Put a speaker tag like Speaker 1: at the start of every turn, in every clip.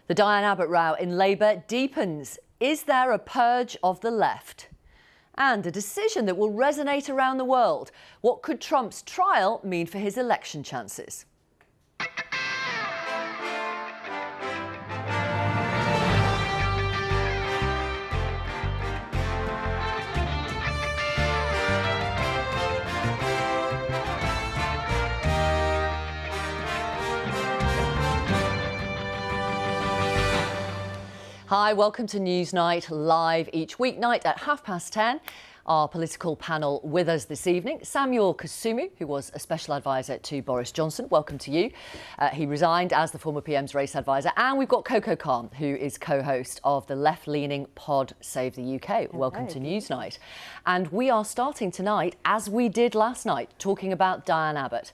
Speaker 1: The Diane Abbott row in Labour deepens. Is there a purge of the left? And a decision that will resonate around the world. What could Trump's trial mean for his election chances? Hi, welcome to Newsnight, live each weeknight at 10:30. Our political panel with us this evening, Samuel Kasumi, who was a special advisor to Boris Johnson. Welcome to you. He resigned as the former PM's race advisor. And we've got Coco Khan, who is co-host of the left-leaning pod Save the UK. Welcome to Newsnight. And we are starting tonight, as we did last night, talking about Diane Abbott.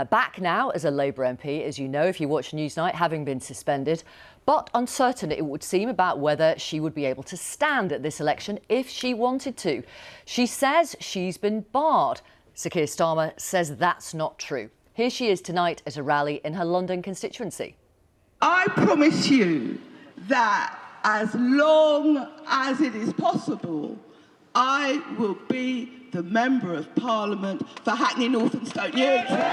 Speaker 1: Back now as a Labour MP, as you know, if you watch Newsnight, having been suspended, but uncertain, it would seem, about whether she would be able to stand at this election if she wanted to. She says she's been barred. Sir Keir Starmer says that's not true. Here she is tonight at a rally in her London constituency.
Speaker 2: I promise you that as long as it is possible, I will be the Member of Parliament for Hackney North and Stoke Newington.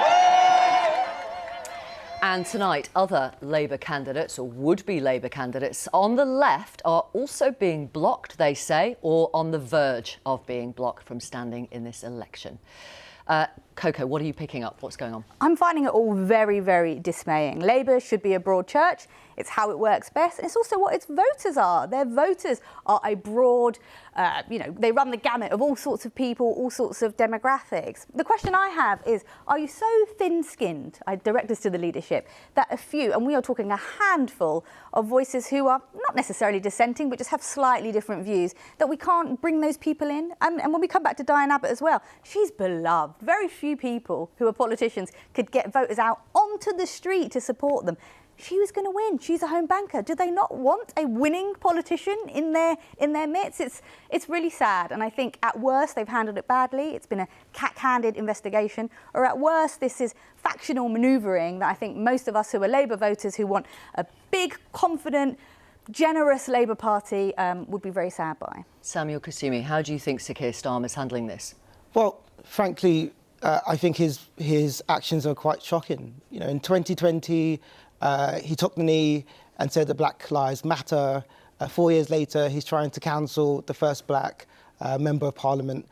Speaker 1: And tonight, other Labour candidates, or would-be Labour candidates, on the left are also being blocked, they say, or on the verge of being blocked from standing in this election. Coco, what are you picking up? What's going on? I'm
Speaker 3: finding it all very, very dismaying. Labour should be a broad church. It's how it works best. And it's also what its voters are. Their voters are a broad, they run the gamut of all sorts of people, all sorts of demographics. The question I have is, are you so thin-skinned, I direct this to the leadership, that a few, and we are talking a handful of voices who are not necessarily dissenting, but just have slightly different views, that we can't bring those people in? And when we come back to Diane Abbott as well, she's beloved. Very few people who are politicians could get voters out onto the street to support them. She was going to win. She's a home banker. Do they not want a winning politician in their midst? It's really sad. And I think at worst they've handled it badly. It's been a cack-handed investigation. Or at worst this is factional manoeuvring that I think most of us who are Labour voters who want a big, confident, generous Labour Party would be very sad by. Samuel Kasumi, how do you think Sir Keir Starmer is handling this?
Speaker 4: Well, frankly, I think his actions are quite shocking. You know, in 2020, he took the knee and said that Black Lives Matter. 4 years later, he's trying to cancel the first black member of parliament,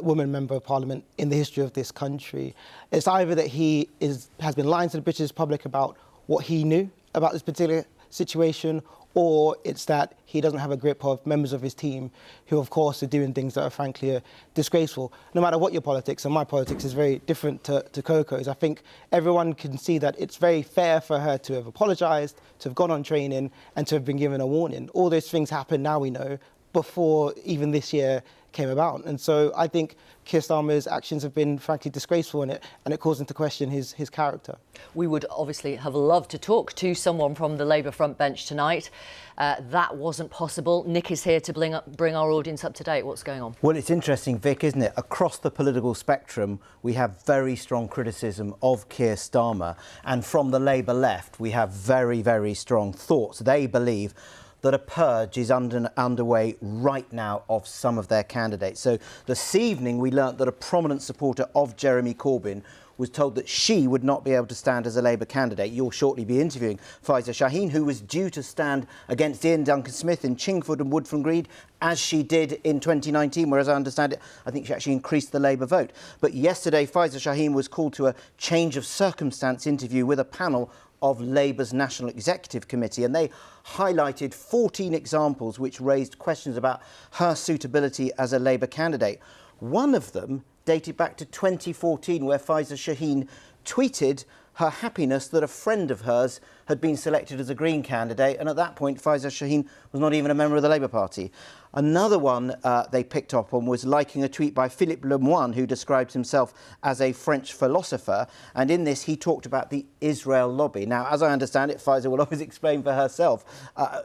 Speaker 4: woman member of parliament in the history of this country. It's either that he has been lying to the British public about what he knew about this particular situation, or it's that he doesn't have a grip of members of his team who, of course, are doing things that are frankly disgraceful. No matter what your politics, and my politics is very different to Coco's, I think everyone can see that it's very fair for her to have apologised, to have gone on training and to have been given a warning. All those things happened, now we know, before even this year came about. And so I think Keir Starmer's actions have been frankly disgraceful, and it calls into question his character. We would obviously have loved to talk to someone from the Labour front bench tonight. That wasn't possible. Nick is here to bring our audience up to date. What's going on?
Speaker 5: Well, it's interesting, Vic, isn't it? Across the political spectrum, we have very strong criticism of Keir Starmer, and from the Labour left, we have very, very strong thoughts. They believe that a purge is underway right now of some of their candidates. So this evening we learnt that a prominent supporter of Jeremy Corbyn was told that she would not be able to stand as a Labour candidate. You'll shortly be interviewing Faiza Shaheen, who was due to stand against Ian Duncan-Smith in Chingford and Woodford Green, as she did in 2019, whereas I understand it, I think she actually increased the Labour vote. But yesterday, Faiza Shaheen was called to a change of circumstance interview with a panel of Labour's National Executive Committee, and they highlighted 14 examples which raised questions about her suitability as a Labour candidate. One of them dated back to 2014, where Faiza Shaheen tweeted her happiness that a friend of hers had been selected as a Green candidate, and at that point Faiza Shaheen was not even a member of the Labour Party. Another one they picked up on was liking a tweet by Philippe Lemoine, who describes himself as a French philosopher. And in this, he talked about the Israel lobby. Now, as I understand it, Faiza will always explain for herself,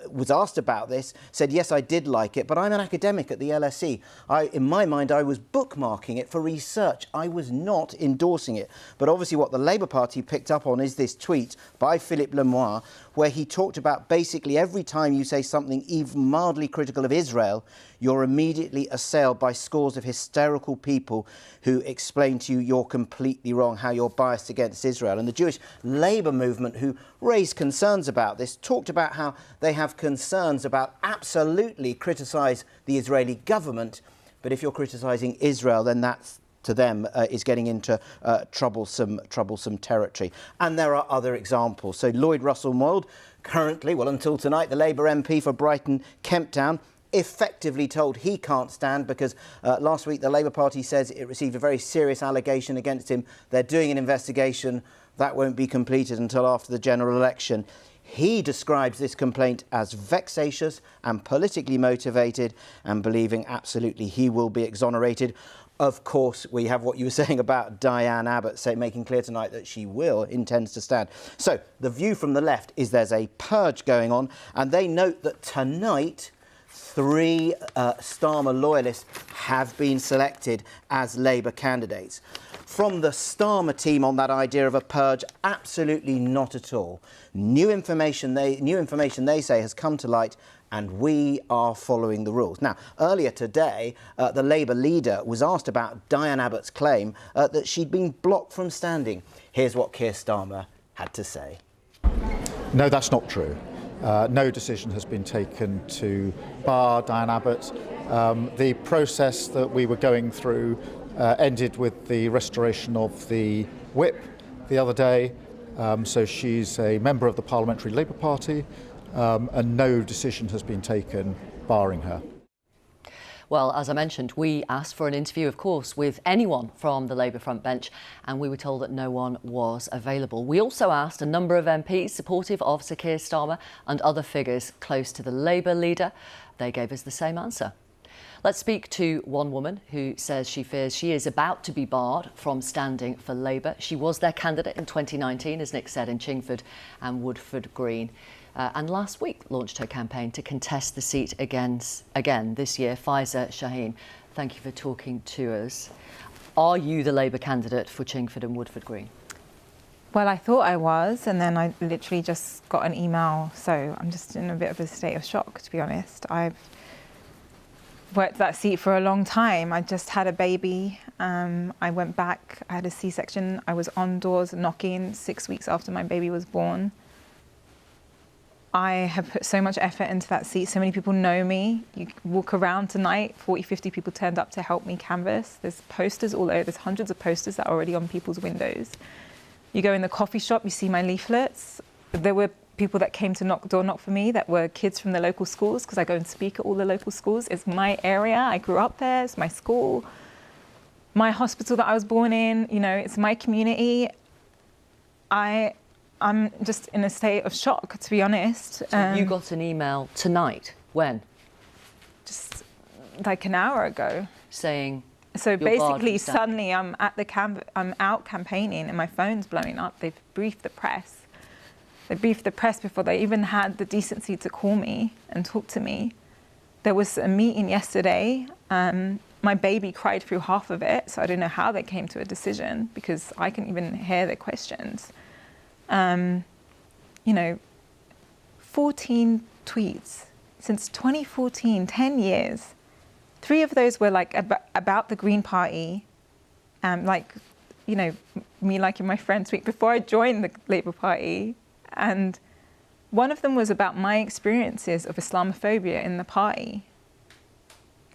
Speaker 5: was asked about this, said, yes, I did like it, but I'm an academic at the LSE. In my mind, I was bookmarking it for research. I was not endorsing it. But obviously what the Labour Party picked up on is this tweet by Philippe Lemoine, where he talked about basically every time you say something even mildly critical of Israel, you're immediately assailed by scores of hysterical people who explain to you you're completely wrong, how you're biased against Israel. And the Jewish Labour movement, who raised concerns about this, talked about how they have concerns about absolutely criticise the Israeli government, but if you're criticising Israel, then that's, to them, is getting into troublesome territory. And there are other examples. So Lloyd Russell-Mould, currently, well, until tonight, the Labour MP for Brighton Kemp Town, effectively told he can't stand because last week the Labour Party says it received a very serious allegation against him. They're doing an investigation. That won't be completed until after the general election. He describes this complaint as vexatious and politically motivated and believing absolutely he will be exonerated. Of course, we have what you were saying about Diane Abbott making clear tonight that she intends to stand. So the view from the left is there's a purge going on, and they note that tonight 3 Starmer loyalists have been selected as Labour candidates. From the Starmer team on that idea of a purge, absolutely not at all. New information they say has come to light, and we are following the rules. Now, earlier today, the Labour leader was asked about Diane Abbott's claim that she'd been blocked from standing. Here's what Keir Starmer had to say.
Speaker 6: No, that's not true. No decision has been taken to bar Diane Abbott. The process that we were going through ended with the restoration of the whip the other day. So she's a member of the Parliamentary Labour Party, and no decision has been taken barring her.
Speaker 1: Well, as I mentioned, we asked for an interview, of course, with anyone from the Labour front bench, and we were told that no one was available. We also asked a number of MPs supportive of Sir Keir Starmer and other figures close to the Labour leader. They gave us the same answer. Let's speak to one woman who says she fears she is about to be barred from standing for Labour. She was their candidate in 2019, as Nick said, in Chingford and Woodford Green. And last week launched her campaign to contest the seat again this year. Faiza Shaheen, thank you for talking to us. Are you the Labour candidate for Chingford and Woodford Green?
Speaker 7: Well, I thought I was, and then I literally just got an email, so I'm just in a bit of a state of shock, to be honest. I've worked that seat for a long time. I just had a baby. I went back, I had a C-section. I was on doors knocking 6 weeks after my baby was born. I have put so much effort into that seat. So many people know me. You walk around tonight, 40, 50 people turned up to help me canvass. There's posters all over. There's hundreds of posters that are already on people's windows. You go in the coffee shop, you see my leaflets. There were people that came to door knock for me that were kids from the local schools, because I go and speak at all the local schools. It's my area. I grew up there. It's my school. My hospital that I was born in, you know, it's my community. I'm just in a state of shock, to be honest.
Speaker 1: So you got an email tonight. When?
Speaker 7: Just like an hour ago.
Speaker 1: Saying.
Speaker 7: So basically, suddenly I'm out campaigning and my phone's blowing up. They've briefed the press. They briefed the press before they even had the decency to call me and talk to me. There was a meeting yesterday. My baby cried through half of it, so I don't know how they came to a decision because I couldn't even hear their questions. You know, 14 tweets since 2014, 10 years. 3 of those were like about the Green Party, like, you know, me liking my friend's tweet before I joined the Labour Party. And one of them was about my experiences of Islamophobia in the party.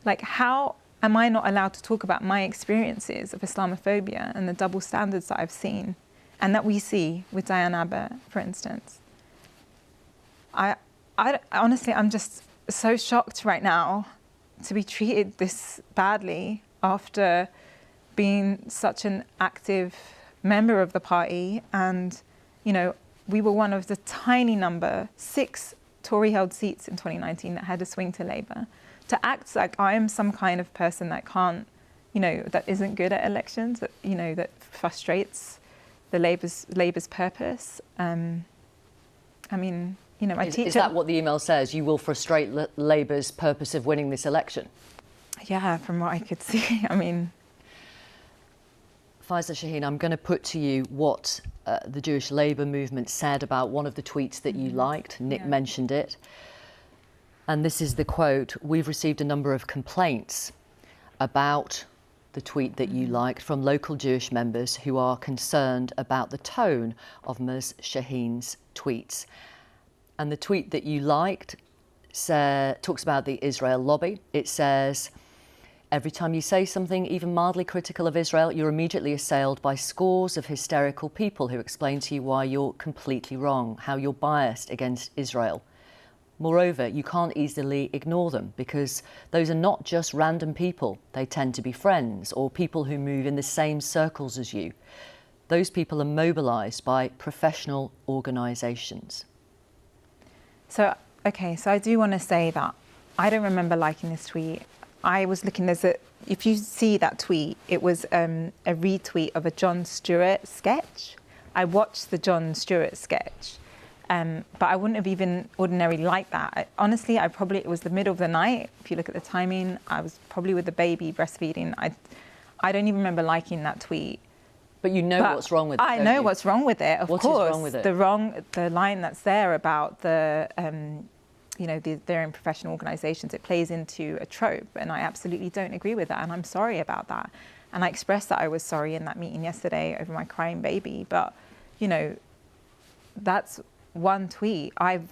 Speaker 7: Like, how am I not allowed to talk about my experiences of Islamophobia and the double standards that I've seen and that we see with Diane Abbott, for instance? I honestly, I'm just so shocked right now to be treated this badly after being such an active member of the party. And, you know, we were one of the tiny number, 6 Tory-held seats in 2019 that had to swing to Labour. to act like I am some kind of person that can't, that isn't good at elections, that, that frustrates the Labour's purpose. I teach.
Speaker 1: Is that what the email says? You will frustrate Labour's purpose of winning this election?
Speaker 7: Yeah, from what I could see.
Speaker 1: Faiza Shaheen, I'm going to put to you what the Jewish Labour movement said about one of the tweets that you liked. Nick mentioned it. And this is the quote: "We've received a number of complaints about the tweet that you liked from local Jewish members who are concerned about the tone of Ms. Shaheen's tweets." And the tweet that you liked talks about the Israel lobby. It says, "Every time you say something even mildly critical of Israel, you're immediately assailed by scores of hysterical people who explain to you why you're completely wrong, how you're biased against Israel. Moreover, you can't easily ignore them because those are not just random people. They tend to be friends or people who move in the same circles as you. Those people are mobilised by professional organisations."
Speaker 7: So I do want to say that I don't remember liking this tweet. I was looking, if you see that tweet, it was a retweet of a Jon Stewart sketch. I watched the Jon Stewart sketch, but I wouldn't have even ordinarily liked that. Honestly, it was the middle of the night. If you look at the timing, I was probably with the baby breastfeeding. I don't even remember liking that tweet.
Speaker 1: But you know what's wrong with it.
Speaker 7: I know what's wrong with it, of course.
Speaker 1: What is wrong with it?
Speaker 7: The line that's there about they're in professional organisations, it plays into a trope, and I absolutely don't agree with that, and I'm sorry about that. And I expressed that I was sorry in that meeting yesterday over my crying baby, but, that's one tweet. I've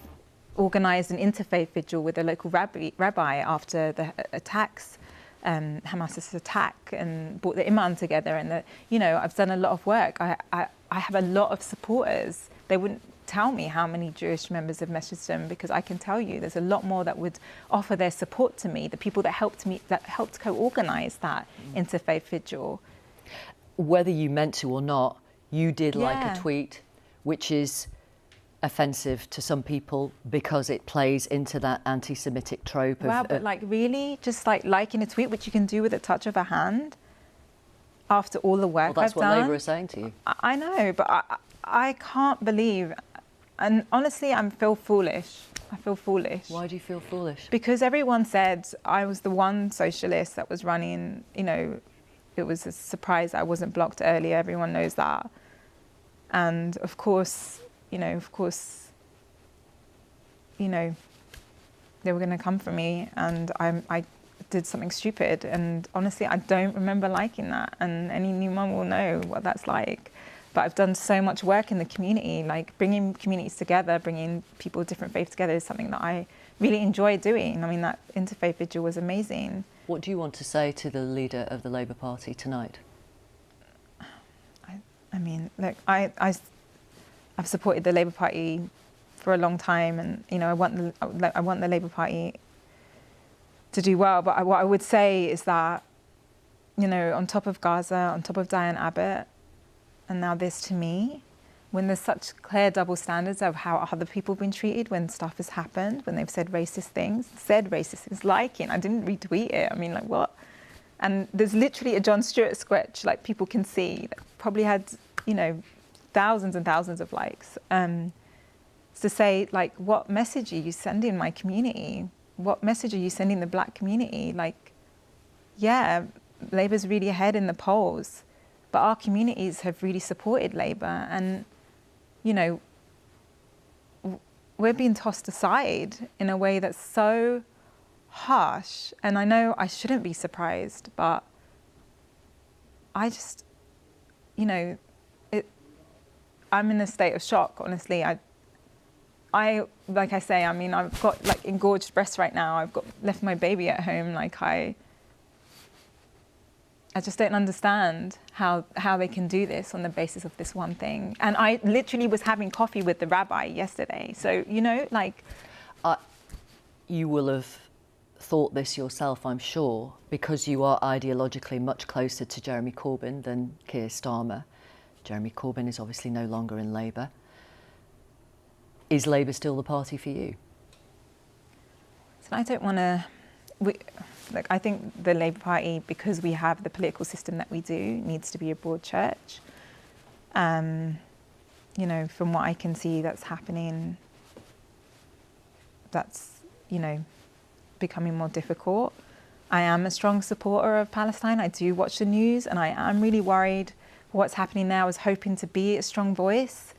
Speaker 7: organised an interfaith vigil with a local rabbi after the attacks, Hamas's attack, and brought the imam together, and I've done a lot of work. I have a lot of supporters. They wouldn't tell me how many Jewish members have messaged them, because I can tell you there's a lot more that would offer their support to me, the people that helped co-organise that interfaith vigil.
Speaker 1: Whether you meant to or not, you did like a tweet which is offensive to some people because it plays into that anti-Semitic trope.
Speaker 7: Wow, but really? Just liking a tweet, which you can do with a touch of a hand after all the work I've done?
Speaker 1: Well, that's what Labour is saying to you.
Speaker 7: I know, but I can't believe, and honestly, I feel foolish. I feel foolish.
Speaker 1: Why do you feel foolish?
Speaker 7: Because everyone said I was the one socialist that was running, it was a surprise I wasn't blocked earlier, everyone knows that. And of course, they were going to come for me, and I did something stupid, and honestly, I don't remember liking that, and any new mum will know what that's like. But I've done so much work in the community, like bringing communities together, bringing people of different faiths together is something that I really enjoy doing. That interfaith vigil was amazing.
Speaker 1: What do you want to say to the leader of the Labour Party tonight?
Speaker 7: Look, I've supported the Labour Party for a long time, and I want the Labour Party to do well. But what I would say is that, on top of Gaza, on top of Diane Abbott, and now this to me, when there's such clear double standards of how other people have been treated when stuff has happened, when they've said racist things, liking, I didn't retweet it. What? And there's literally a Jon Stewart sketch, people can see, that probably had, thousands and thousands of likes. To say, what message are you sending my community? What message are you sending the Black community? Labour's really ahead in the polls, but our communities have really supported Labour, and, we're being tossed aside in a way that's so harsh. And I know I shouldn't be surprised, but I just, I'm in a state of shock, honestly. I like I say, I've got engorged breasts right now. I've left my baby at home. I just don't understand how they can do this on the basis of this one thing. And I literally was having coffee with the rabbi yesterday. So,
Speaker 1: you will have thought this yourself, I'm sure, because you are ideologically much closer to Jeremy Corbyn than Keir Starmer. Jeremy Corbyn is obviously no longer in Labour. Is Labour still the party for you?
Speaker 7: So I don't want to I think the Labour Party, because we have the political system that we do, needs to be a broad church. You know, from what I can see that's happening, that's, you know, becoming more difficult. I am a strong supporter of Palestine. I do watch the news, and I am really worried for what's happening now. I was hoping to be a strong voice,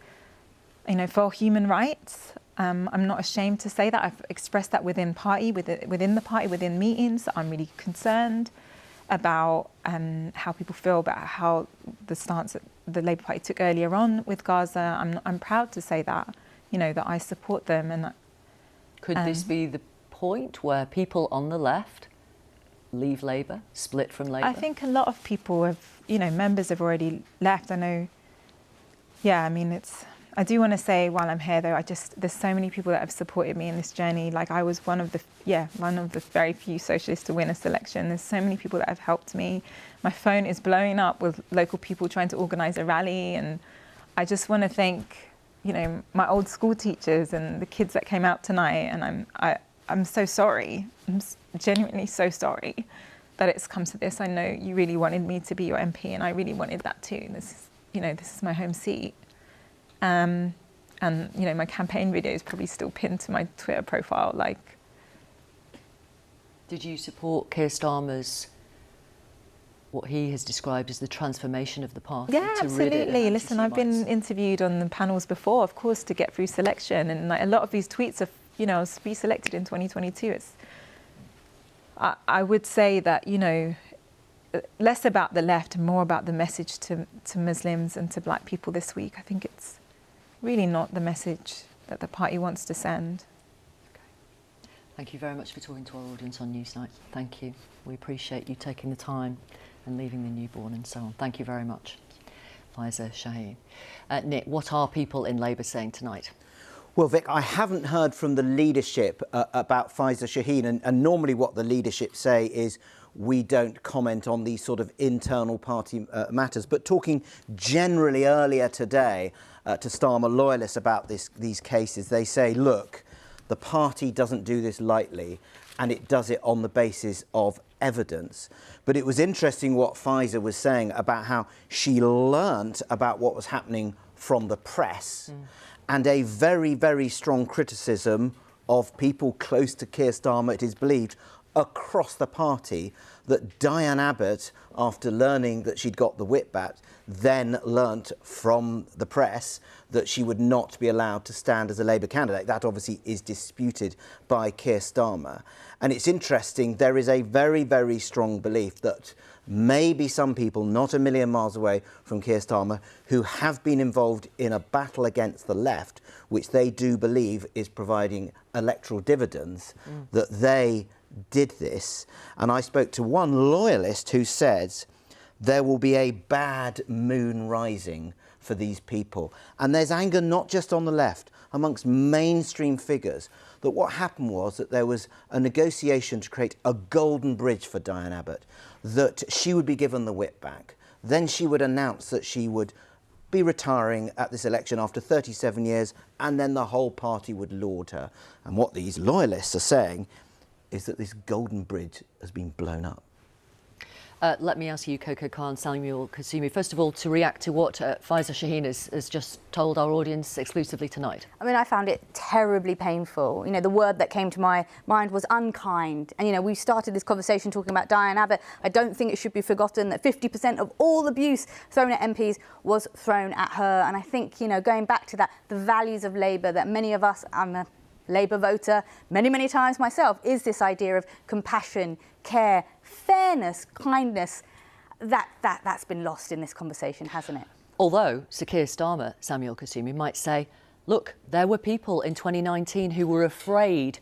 Speaker 7: you know, for human rights. I'm not ashamed to say that. I've expressed that within the party, within meetings. I'm really concerned about how people feel about how the stance that the Labour Party took earlier on with Gaza. I'm proud to say that, you know, that I support them. And
Speaker 1: could this be the point where people on the left leave Labour, split from Labour?
Speaker 7: I think a lot of people have, you know, members have already left. I know, yeah, I mean, I do want to say while I'm here though, there's so many people that have supported me in this journey. Like I was one of the very few socialists to win a selection. There's so many people that have helped me. My phone is blowing up with local people trying to organise a rally, and I just want to thank, you know, my old school teachers and the kids that came out tonight. And I'm so sorry. I'm genuinely so sorry that it's come to this. I know you really wanted me to be your MP, and I really wanted that too. This is my home seat. And you know, my campaign video is probably still pinned to my Twitter profile. Like,
Speaker 1: did you support Keir Starmer's, what he has described as the transformation of the party?
Speaker 7: Yeah, absolutely. Listen, I've been interviewed on the panels before, of course, to get through selection, and like, a lot of these tweets are, you know, I was reselected in 2022. I would say that, you know, less about the left and more about the message to Muslims and to black people this week. I think it's really not the message that the party wants to send.
Speaker 1: Okay. Thank you very much for talking to our audience on Newsnight. Thank you. We appreciate you taking the time and leaving the newborn and so on. Thank you very much. Faiza Shaheen. Nick, what are people in Labour saying tonight?
Speaker 5: Well, Vic, I haven't heard from the leadership about Faiza Shaheen, and normally what the leadership say is we don't comment on these sort of internal party matters. But talking generally earlier today to Starmer loyalists about these cases, they say, look, the party doesn't do this lightly, and it does it on the basis of evidence. But it was interesting what Faiza was saying about how she learnt about what was happening from the press, and a very, very strong criticism of people close to Keir Starmer, it is believed, across the party, that Diane Abbott, after learning that she'd got the whip back, then learnt from the press that she would not be allowed to stand as a Labour candidate. That obviously is disputed by Keir Starmer. And it's interesting, there is a very, very strong belief that maybe some people not a million miles away from Keir Starmer who have been involved in a battle against the left, which they do believe is providing electoral dividends, that they did this. And I spoke to one loyalist who says there will be a bad moon rising for these people. And there's anger not just on the left, amongst mainstream figures, that what happened was that there was a negotiation to create a golden bridge for Diane Abbott, that she would be given the whip back. Then she would announce that she would be retiring at this election after 37 years, and then the whole party would laud her. And what these loyalists are saying is that this golden bridge has been blown up.
Speaker 1: Let me ask you, Coco Khan, Samuel Kasumi, first of all, to react to what Faiza Shaheen has just told our audience exclusively tonight.
Speaker 3: I mean, I found it terribly painful. You know, the word that came to my mind was unkind. And, you know, we started this conversation talking about Diane Abbott. I don't think it should be forgotten that 50% of all abuse thrown at MPs was thrown at her. And I think, you know, going back to that, the values of Labour that many of us, I'm a Labour voter many, many times myself, is this idea of compassion, care, fairness, kindness. That's been lost in this conversation, hasn't it?
Speaker 1: Although Sir Keir Starmer, Samuel Kasumi, might say, look, there were people in 2019 who were afraid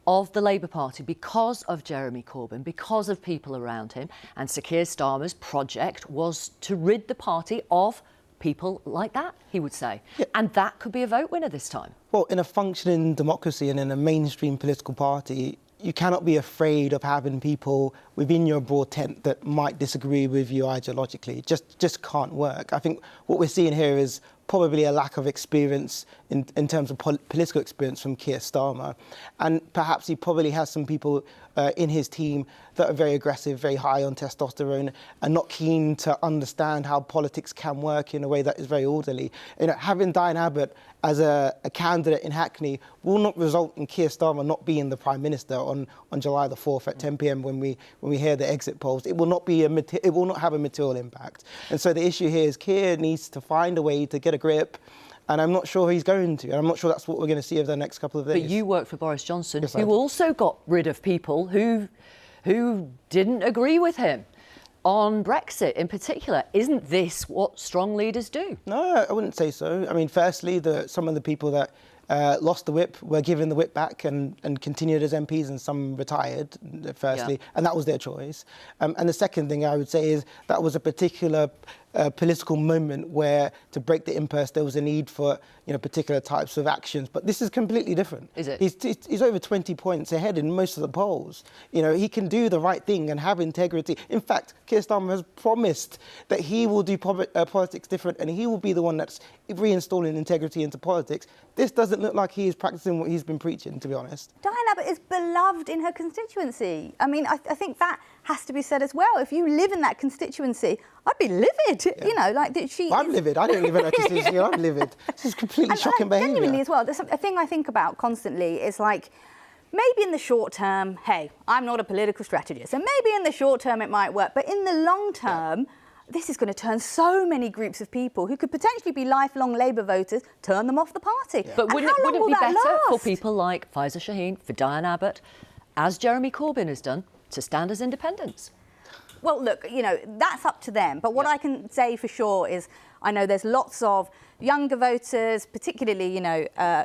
Speaker 1: of the Labour Party because of Jeremy Corbyn, because of people around him, and Sir Keir Starmer's project was to rid the party of people like that, he would say. Yeah. And that could be a vote winner this time. Well,
Speaker 4: in a functioning democracy and in a mainstream political party, you cannot be afraid of having people within your broad tent that might disagree with you ideologically. It just can't work. I think what we're seeing here is probably a lack of experience in terms of political experience from Keir Starmer. And perhaps he probably has some people in his team that are very aggressive, very high on testosterone, and not keen to understand how politics can work in a way that is very orderly. You know, having Diane Abbott as a candidate in Hackney will not result in Keir Starmer not being the Prime Minister on July the 4th at 10 p.m. when we hear the exit polls. It will not have a material impact. And so the issue here is Keir needs to find a way to get a grip, and I'm not sure he's going to. And I'm not sure that's what we're going to see over the next couple of days.
Speaker 1: But you worked for Boris Johnson,
Speaker 4: yes,
Speaker 1: who also got rid of people who didn't agree with him on Brexit in particular. Isn't this what strong leaders do?
Speaker 4: No, I wouldn't say so. I mean, firstly, some of the people that lost the whip were given the whip back and continued as MPs, and some retired, firstly, and that was their choice. And the second thing I would say is that was a particular political moment where, to break the impasse, there was a need for particular types of actions. But this is completely different.
Speaker 1: Is it?
Speaker 4: He's over 20 points ahead in most of the polls. He can do the right thing and have integrity. In fact, Keir Starmer has promised that he will do politics different, and he will be the one that's reinstalling integrity into politics. This doesn't look like he is practicing what he's been preaching, to be honest.
Speaker 3: Diane Abbott is beloved in her constituency. I mean, I think that has to be said as well. If you live in that constituency, I'd be livid.
Speaker 4: Yeah. I'm livid. I don't live in a constituency. I'm livid. This is completely shocking behaviour.
Speaker 3: Genuinely as well, there's a thing I think about constantly is like, maybe in the short term, hey, I'm not a political strategist, and maybe in the short term it might work, but in the long term, this is going to turn so many groups of people who could potentially be lifelong Labour voters, turn them off the party.
Speaker 1: Yeah. But wouldn't it be better for people like Faiza Shaheen, for Diane Abbott, as Jeremy Corbyn has done, to stand as independents?
Speaker 3: Well, look, that's up to them. But what I can say for sure is I know there's lots of younger voters, particularly,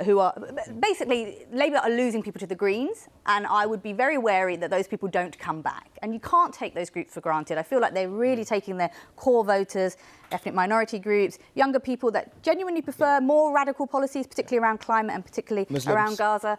Speaker 3: who are... Basically, Labour are losing people to the Greens, and I would be very wary that those people don't come back. And you can't take those groups for granted. I feel like they're really taking their core voters, ethnic minority groups, younger people that genuinely prefer more radical policies, particularly around climate and particularly
Speaker 4: Muslims.
Speaker 3: Around Gaza.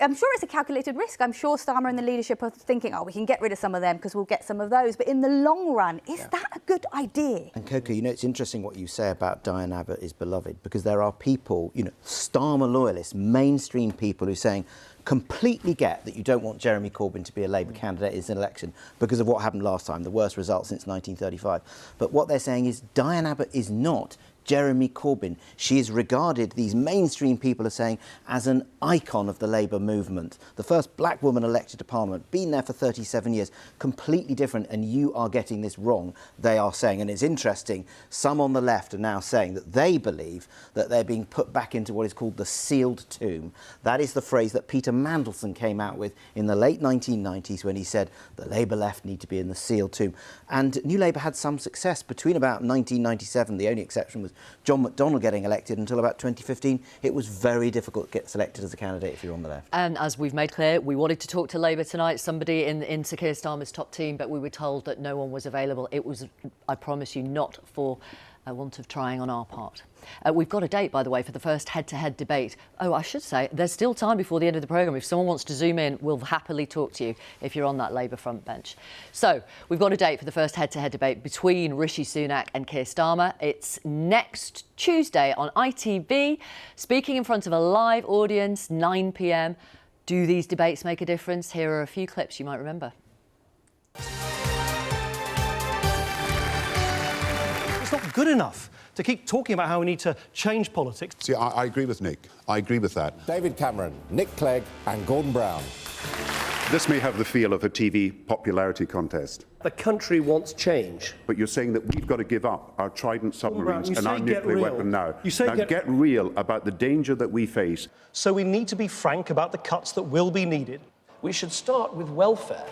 Speaker 3: I'm sure it's a calculated risk. I'm sure Starmer and the leadership are thinking, we can get rid of some of them because we'll get some of those. But in the long run, is that a good idea?
Speaker 5: And Coco, it's interesting what you say about Diane Abbott is beloved, because there are people, Starmer loyalists, mainstream people who are saying, completely get that you don't want Jeremy Corbyn to be a Labour candidate in this election because of what happened last time, the worst result since 1935. But what they're saying is Diane Abbott is not Jeremy Corbyn. She is regarded, these mainstream people are saying, as an icon of the Labour movement. The first black woman elected to Parliament, been there for 37 years, completely different, and you are getting this wrong, they are saying. And it's interesting, some on the left are now saying that they believe that they're being put back into what is called the sealed tomb. That is the phrase that Peter Mandelson came out with in the late 1990s when he said the Labour left need to be in the sealed tomb. And New Labour had some success between about 1997, the only exception was John McDonnell getting elected, until about 2015. It was very difficult to get selected as a candidate if you're on the left.
Speaker 1: And as we've made clear, we wanted to talk to Labour tonight, somebody in Sir Keir Starmer's top team, but we were told that no one was available. It was, I promise you, not for a want of trying on our part. We've got a date, by the way, for the first head-to-head debate. Oh, I should say, there's still time before the end of the programme. If someone wants to zoom in, we'll happily talk to you if you're on that Labour front bench. So, we've got a date for the first head-to-head debate between Rishi Sunak and Keir Starmer. It's next Tuesday on ITV, speaking in front of a live audience, 9 p.m. Do these debates make a difference? Here are a few clips you might remember.
Speaker 8: It's not good enough to keep talking about how we need to change politics.
Speaker 9: See, I agree with Nick. I agree with that.
Speaker 10: David Cameron, Nick Clegg and Gordon Brown.
Speaker 9: This may have the feel of a TV popularity contest.
Speaker 11: The country wants change.
Speaker 9: But you're saying that we've got to give up our Trident submarines and our nuclear weapon now.
Speaker 8: You say
Speaker 9: get real about the danger that we face.
Speaker 8: So we need to be frank about the cuts that will be needed.
Speaker 11: We should start with welfare.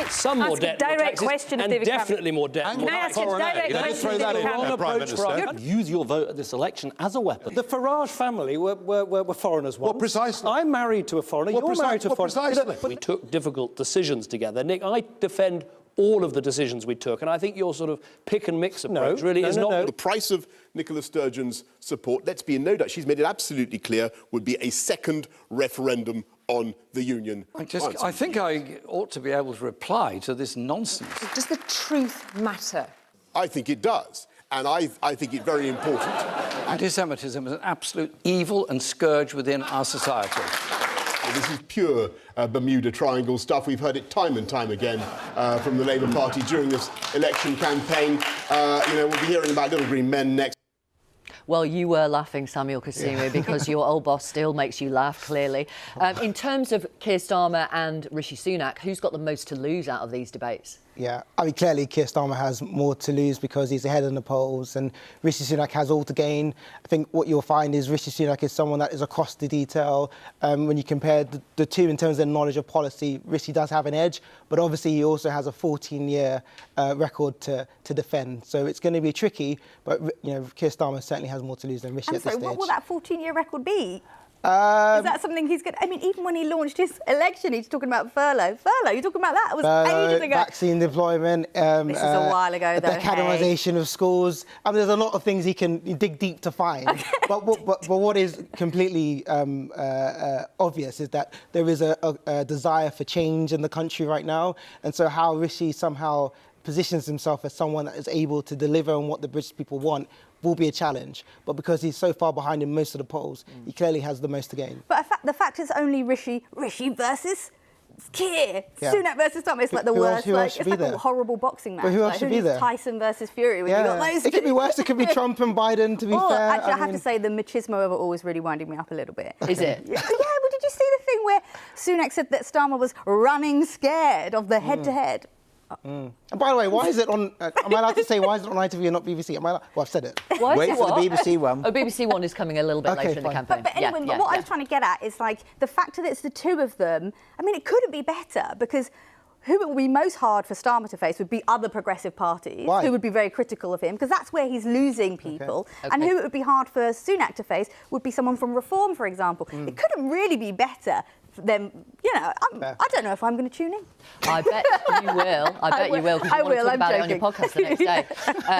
Speaker 11: Some more debt,
Speaker 12: direct question,
Speaker 11: and definitely more debt.
Speaker 12: Can I ask a direct question, David Cameron?
Speaker 11: Use your vote at this election as a weapon.
Speaker 8: The Farage family were foreigners once.
Speaker 9: What precisely?
Speaker 8: I'm married to a foreigner. You're married to a foreigner.
Speaker 9: Precisely?
Speaker 11: We took difficult decisions together. Nick, I defend all of the decisions we took. And I think your sort of pick and mix approach really is not...
Speaker 13: The price of Nicola Sturgeon's support, let's be in no doubt, she's made it absolutely clear, would be a second referendum on the union.
Speaker 12: I think I ought to be able to reply to this nonsense.
Speaker 14: Does the truth matter?
Speaker 13: I think it does. And I think it's very important.
Speaker 12: Anti-Semitism is an absolute evil and scourge within our society.
Speaker 13: This is pure Bermuda Triangle stuff. We've heard it time and time again from the Labour Party during this election campaign. We'll be hearing about Little Green Men next.
Speaker 1: Well, you were laughing, Samuel Kasumi, because your old boss still makes you laugh, clearly. In terms of Keir Starmer and Rishi Sunak, who's got the most to lose out of these debates?
Speaker 4: Yeah, I mean, clearly Keir Starmer has more to lose because he's ahead in the polls, and Rishi Sunak has all to gain. I think what you'll find is Rishi Sunak is someone that is across the detail. When you compare the two in terms of their knowledge of policy, Rishi does have an edge, but obviously he also has a 14-year record to defend. So it's going to be tricky, but Keir Starmer certainly has more to lose than Rishi at this stage.
Speaker 3: What will that 14-year record be? Is that something he's going to... I mean, even when he launched his election, he's talking about furlough. You're talking about that? It was ages ago.
Speaker 4: Vaccine deployment.
Speaker 3: This is a while ago, though.
Speaker 4: The academisation of schools. I mean, there's a lot of things he can dig deep to find. Okay. But what is completely obvious is that there is a desire for change in the country right now. And so how Rishi somehow positions himself as someone that is able to deliver on what the British people want will be a challenge. But because he's so far behind in most of the polls, he clearly has the most to gain.
Speaker 3: But the fact is only Rishi versus Keir, Sunak versus Starmer. It's like the worst. It's like a horrible boxing match.
Speaker 4: But who else should be there?
Speaker 3: Tyson versus Fury. When you got those
Speaker 4: it could be worse. It could be Trump and Biden, to be fair.
Speaker 3: Actually, I have to say the machismo of it all is really winding me up a little bit.
Speaker 1: Is it?
Speaker 3: Yeah, well, did you see the thing where Sunak said that Starmer was running scared of the head-to-head?
Speaker 4: And by the way, why is it on... am I allowed to say why is it on ITV and not BBC? Well, I've said it.
Speaker 5: Wait for the BBC one.
Speaker 1: Oh, BBC One is coming a little bit later in the campaign.
Speaker 3: But anyway, what I was trying to get at is, like, the fact that it's the two of them, I mean, it couldn't be better, because who it would be most hard for Starmer to face would be other progressive parties who would be very critical of him, because that's where he's losing people. Okay. And who it would be hard for Sunak to face would be someone from Reform, for example. It couldn't really be better. Then, I don't know if I'm going to tune in.
Speaker 1: I bet you will. I bet you will, because you want to talk about it on your podcast the next day.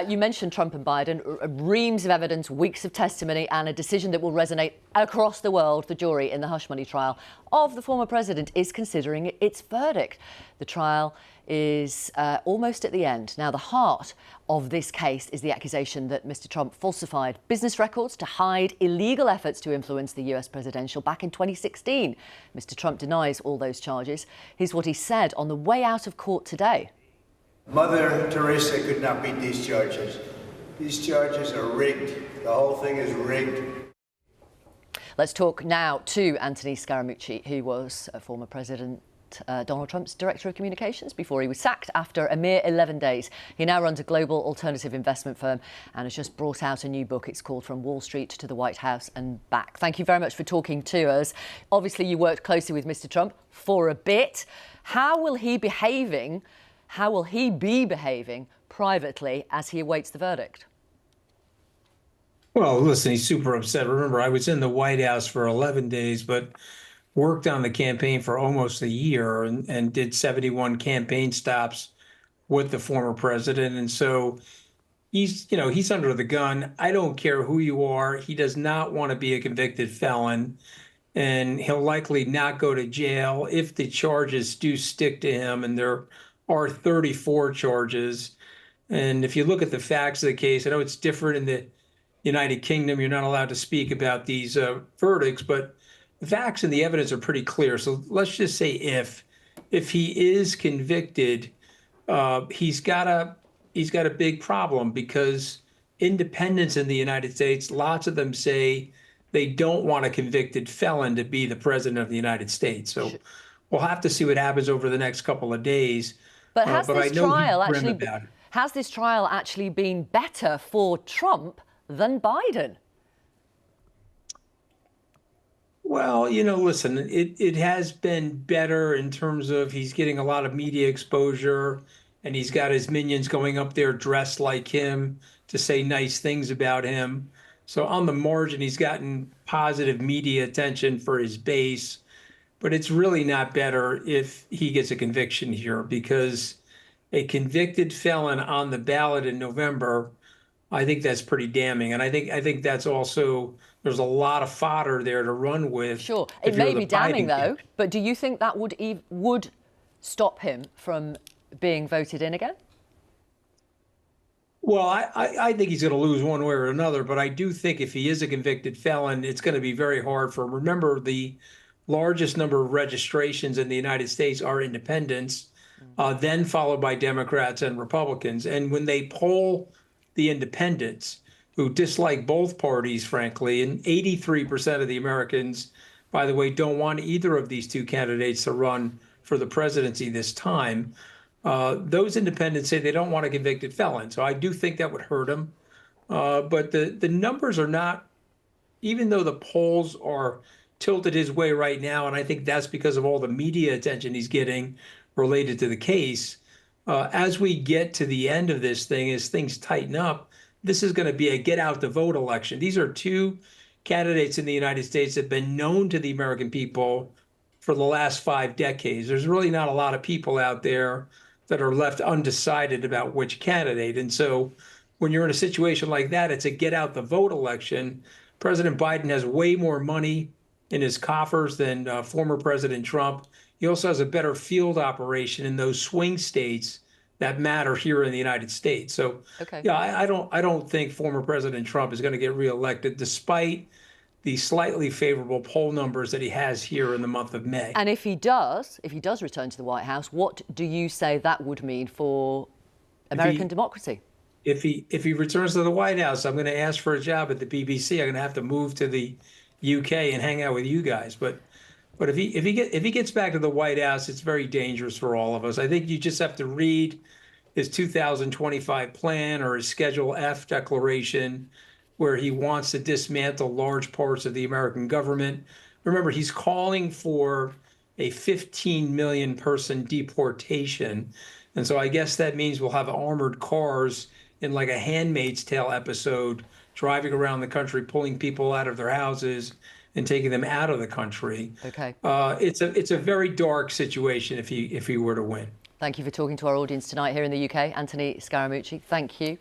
Speaker 1: You mentioned Trump and Biden. Reams of evidence, weeks of testimony, and a decision that will resonate across the world. The jury in the hush money trial of the former president is considering its verdict. The trial is almost at the end. Now, the heart of this case is the accusation that Mr. Trump falsified business records to hide illegal efforts to influence the US presidential back in 2016. Mr. Trump denies all those charges. Here's what he said on the way out of court today.
Speaker 15: Mother Teresa could not beat these charges. These charges are rigged. The whole thing is rigged.
Speaker 1: Let's talk now to Anthony Scaramucci, who was a former president Donald Trump's Director of Communications before he was sacked after a mere 11 days. He now runs a global alternative investment firm and has just brought out a new book. It's called From Wall Street to the White House and Back. Thank you very much for talking to us. Obviously, you worked closely with Mr. Trump for a bit. How will he be behaving privately as he awaits the verdict?
Speaker 16: Well, listen, he's super upset. Remember, I was in the White House for 11 days, but worked on the campaign for almost a year and did 71 campaign stops with the former president. And so he's under the gun. I don't care who you are. He does not want to be a convicted felon, and he'll likely not go to jail if the charges do stick to him. And there are 34 charges. And if you look at the facts of the case, I know it's different in the United Kingdom. You're not allowed to speak about these verdicts, but the facts and the evidence are pretty clear. So let's just say if he is convicted, he's got a big problem, because independents in the United States, lots of them say they don't want a convicted felon to be the president of the United States. So we'll have to see what happens over the next couple of days.
Speaker 1: But has this trial actually been better for Trump than Biden?
Speaker 16: Well, listen, it has been better in terms of he's getting a lot of media exposure, and he's got his minions going up there dressed like him to say nice things about him. So on the margin, he's gotten positive media attention for his base. But it's really not better if he gets a conviction here, because a convicted felon on the ballot in November, I think that's pretty damning. And I think that's also, there's a lot of fodder there to run with.
Speaker 1: Sure, it may be damning though, but do you think that would stop him from being voted in again?
Speaker 16: Well, I think he's going to lose one way or another, but I do think if he is a convicted felon, it's going to be very hard for him. Remember, the largest number of registrations in the United States are independents, then followed by Democrats and Republicans. And when they poll the independents, who dislike both parties, frankly, and 83% of the Americans, by the way, don't want either of these two candidates to run for the presidency this time. Those independents say they don't want a convicted felon. So I do think that would hurt him. But the numbers are not, even though the polls are tilted his way right now, and I think that's because of all the media attention he's getting related to the case, as we get to the end of this thing, as things tighten up, this is going to be a get out the vote election. These are two candidates in the United States that have been known to the American people for the last 5 decades. There's really not a lot of people out there that are left undecided about which candidate. And so when you're in a situation like that, it's a get out the vote election. President Biden has way more money in his coffers than former President Trump. He also has a better field operation in those swing states that matter here in the United States. So, yeah, I don't think former President Trump is going to get reelected, despite the slightly favorable poll numbers that he has here in the month of May.
Speaker 1: And if he does return to the White House, what do you say that would mean for American democracy?
Speaker 16: If he returns to the White House, I'm going to ask for a job at the BBC. I'm going to have to move to the UK and hang out with you guys. But if he gets back to the White House, it's very dangerous for all of us. I think you just have to read his 2025 plan or his Schedule F declaration, where he wants to dismantle large parts of the American government. Remember, he's calling for a 15 million person deportation. And so I guess that means we'll have armored cars in like a Handmaid's Tale episode, driving around the country, pulling people out of their houses and taking them out of the country.
Speaker 1: Okay.
Speaker 16: It's a very dark situation if he were to win.
Speaker 1: Thank you for talking to our audience tonight here in the UK. Anthony Scaramucci, thank you.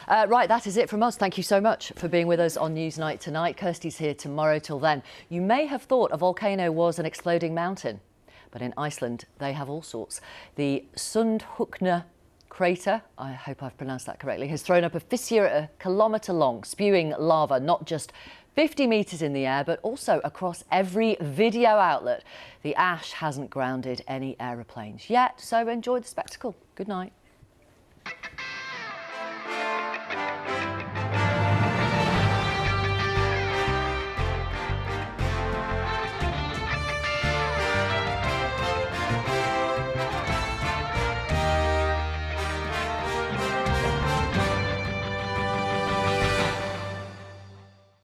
Speaker 1: Right, that is it from us. Thank you so much for being with us on Newsnight tonight. Kirsty's here tomorrow. Till then, you may have thought a volcano was an exploding mountain, but in Iceland they have all sorts. The Sundhukna crater, I hope I've pronounced that correctly, has thrown up a fissure a kilometre long, spewing lava not just 50 metres in the air, but also across every video outlet. The ash hasn't grounded any aeroplanes yet, so enjoy the spectacle. Good night.